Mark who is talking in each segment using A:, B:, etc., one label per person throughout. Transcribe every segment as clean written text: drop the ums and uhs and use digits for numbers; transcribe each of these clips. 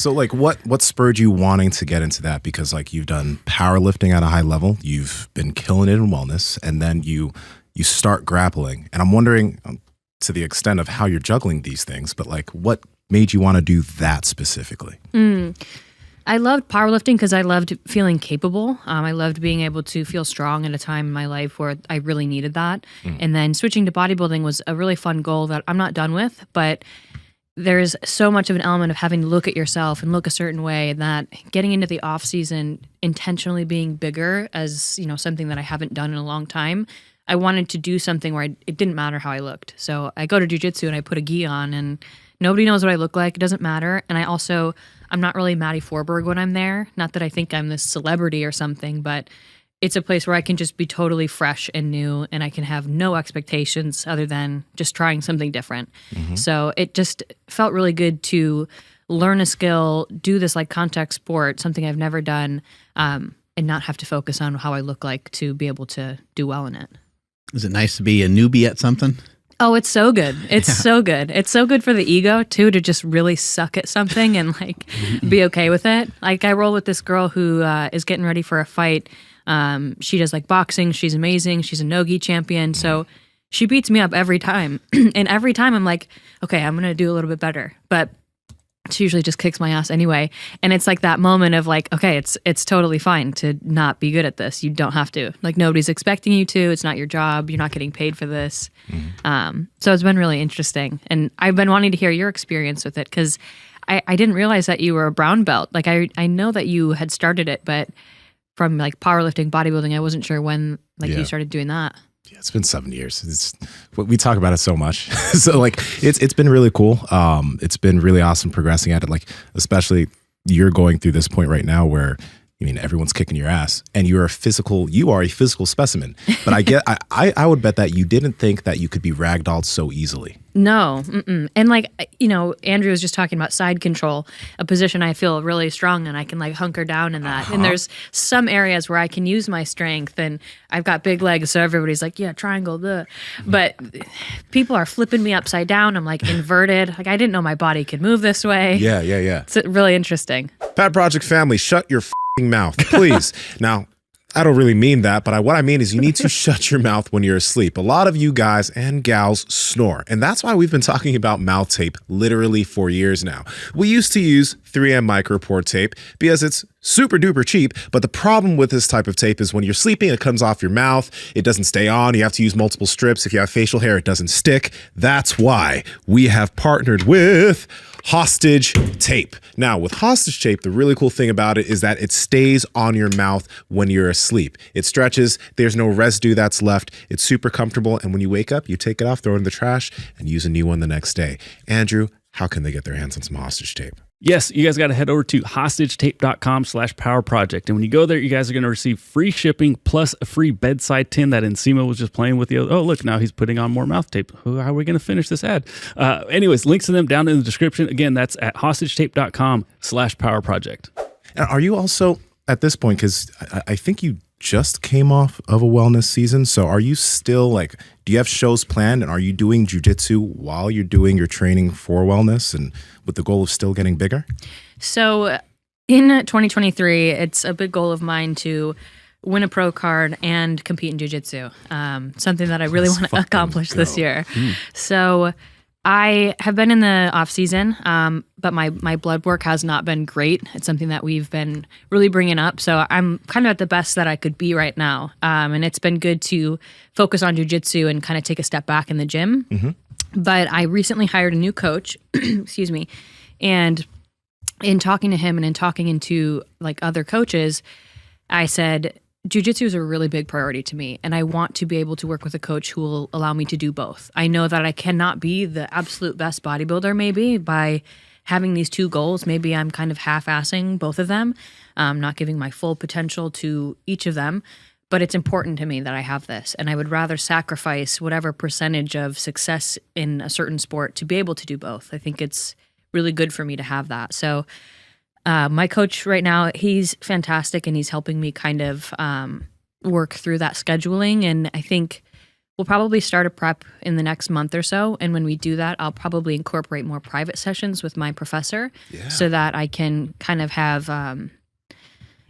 A: So like what spurred you wanting to get into that? Because like you've done powerlifting at a high level, you've been killing it in wellness, and then you start grappling. And I'm wondering to the extent of how you're juggling these things, but like what made you want to do that specifically?
B: I loved powerlifting because I loved feeling capable. I loved being able to feel strong at a time in my life where I really needed that. And then switching to bodybuilding was a really fun goal that I'm not done with, but there's so much of an element of having to look at yourself and look a certain way that getting into the off season, intentionally being bigger as, you know, something that I haven't done in a long time. I wanted to do something where it didn't matter how I looked. So I go to jiu-jitsu and I put a gi on and nobody knows what I look like. It doesn't matter. And I'm not really Maddy Forberg when I'm there. Not that I think I'm this celebrity or something, but it's a place where I can just be totally fresh and new, and I can have no expectations other than just trying something different. So it just felt really good to learn a skill, do this like contact sport, something I've never done, and not have to focus on how I look like to be able to do well in it.
C: Is it nice to be a newbie at something?
B: Oh, it's so good. It's so good. It's so good for the ego too, to just really suck at something and like be okay with it. Like I roll with this girl who is getting ready for a fight. She does like boxing. She's amazing. She's a no-gi champion. So she beats me up every time. And every time I'm like, okay, I'm going to do a little bit better. But she usually just kicks my ass anyway. And it's like that moment of like, okay, it's totally fine to not be good at this. You don't have to. Like nobody's expecting you to. It's not your job. You're not getting paid for this. So it's been really interesting. And I've been wanting to hear your experience with it because I didn't realize that you were a brown belt. Like I know that you had started it, but from like powerlifting, bodybuilding, I wasn't sure when you started doing that.
A: Yeah, it's been 7 years. We talk about it so much. So like it's been really cool. It's been really awesome progressing at it. Like especially you're going through this point right now where everyone's kicking your ass and you are a physical specimen. But I would bet that you didn't think that you could be ragdolled so easily.
B: No. And like, Andrew was just talking about side control, a position I feel really strong in. I can like hunker down in that. And there's some areas where I can use my strength and I've got big legs. So everybody's like, yeah, triangle, duh. But people are flipping me upside down. I'm like inverted. Like I didn't know my body could move this way.
A: Yeah.
B: It's really interesting.
A: Pat Project family, shut your mouth, please. Now, I don't really mean that, but what I mean is you need to shut your mouth when you're asleep. A lot of you guys and gals snore, and that's why we've been talking about mouth tape literally for years now. We used to use 3M micropore tape because it's super duper cheap, but the problem with this type of tape is when you're sleeping, it comes off your mouth, it doesn't stay on, you have to use multiple strips. If you have facial hair, it doesn't stick. That's why we have partnered with Hostage Tape. Now, with Hostage Tape, the really cool thing about it is that it stays on your mouth when you're asleep. It stretches, there's no residue that's left, it's super comfortable, and when you wake up, you take it off, throw it in the trash, and use a new one the next day. Andrew, how can they get their hands on some Hostage Tape?
D: Yes, you guys got to head over to hostagetape.com/powerproject. And when you go there, you guys are going to receive free shipping plus a free bedside tin that Nsima was just playing with the other. Oh, look, now he's putting on more mouth tape. How are we going to finish this ad? Anyways, links to them down in the description. Again, that's at hostagetape.com/powerproject.
A: And are you also at this point, because I think you just came off of a wellness season. So are you still like, do you have shows planned and are you doing jiu-jitsu while you're doing your training for wellness and with the goal of still getting bigger?
B: So in 2023, it's a big goal of mine to win a pro card and compete in jiu-jitsu. Something that I really want to accomplish this year. So I have been in the off season, but my blood work has not been great. It's something that we've been really bringing up. So I'm kind of at the best that I could be right now. And it's been good to focus on jiu-jitsu and kind of take a step back in the gym. But I recently hired a new coach, excuse me. And in talking to him and in talking into like other coaches, I said, jiu-jitsu is a really big priority to me, and I want to be able to work with a coach who will allow me to do both. I know that I cannot be the absolute best bodybuilder maybe by having these two goals. Maybe I'm kind of half-assing both of them, not giving my full potential to each of them, but it's important to me that I have this, and I would rather sacrifice whatever percentage of success in a certain sport to be able to do both. I think it's really good for me to have that. So my coach right now, he's fantastic and he's helping me kind of work through that scheduling. And I think we'll probably start a prep in the next month or so. And when we do that, I'll probably incorporate more private sessions with my professor so that I can kind of have,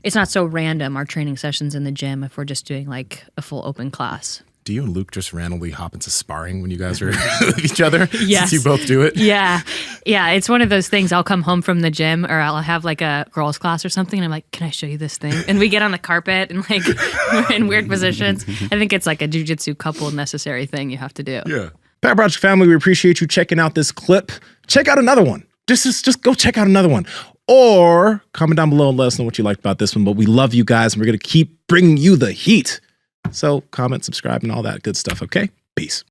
B: it's not so random, our training sessions in the gym, if we're just doing like a full open class.
A: Do you and Luke just randomly hop into sparring when you guys are with each other?
B: Yes.
A: Since you both do it?
B: Yeah. It's one of those things. I'll come home from the gym or I'll have like a girls class or something. And I'm like, can I show you this thing? And we get on the carpet and like we're in weird positions. I think it's like a jiu-jitsu couple necessary thing you have to do.
A: Yeah. Power Project family, we appreciate you checking out this clip. Check out another one. Just go check out another one. Or comment down below and let us know what you liked about this one. But we love you guys and we're going to keep bringing you the heat. So comment, subscribe, and all that good stuff, okay? Peace.